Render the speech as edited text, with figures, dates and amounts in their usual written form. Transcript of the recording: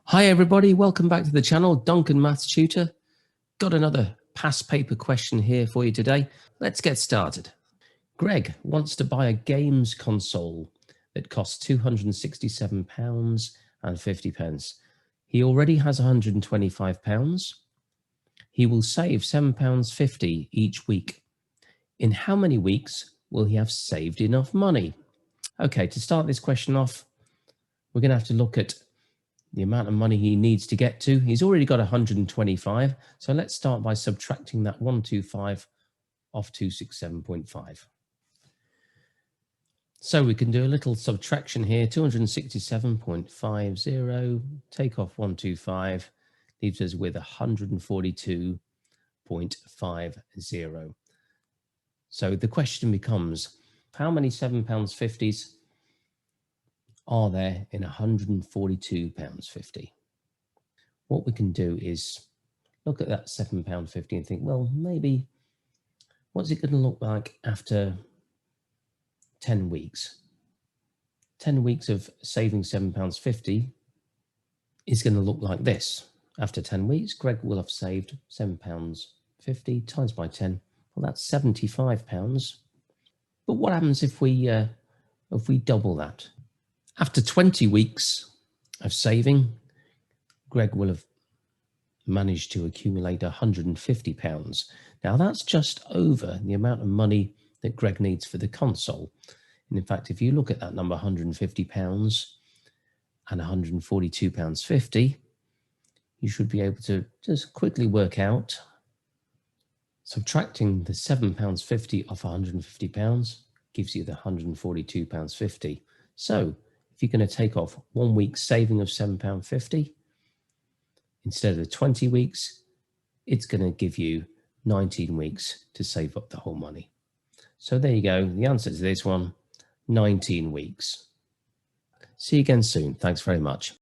Hi everybody, welcome back to the channel, Duncan Maths Tutor. Got another past paper question here for you today. Let's get started. Greg wants to buy a games console that costs £267.50. He already has £125. He will save £7.50 each week. In how many weeks will he have saved enough money? Okay, to start this question off, we're going to have to look at the amount of money he needs to get to. He's already got 125. So let's start by subtracting that 125 off 267.5. So we can do a little subtraction here. 267.50, take off 125, leaves us with 142.50. So the question becomes, how many £7.50s are there in £142.50? What we can do is look at that £7.50 and think, well, maybe what's it going to look like after 10 weeks? 10 weeks of saving £7.50 is going to look like this. After 10 weeks, Greg will have saved £7.50 times by 10. Well, that's £75. But what happens if we double that? After 20 weeks of saving, Greg will have managed to accumulate £150. Now that's just over the amount of money that Greg needs for the console. And in fact, if you look at that number, £150 and £142.50, you should be able to just quickly work out, subtracting the £7.50 off £150 gives you the £142.50. So if you're going to take off 1 week's saving of £7.50, instead of 20 weeks, it's going to give you 19 weeks to save up the whole money. So there you go. The answer to this one, 19 weeks. See you again soon. Thanks very much.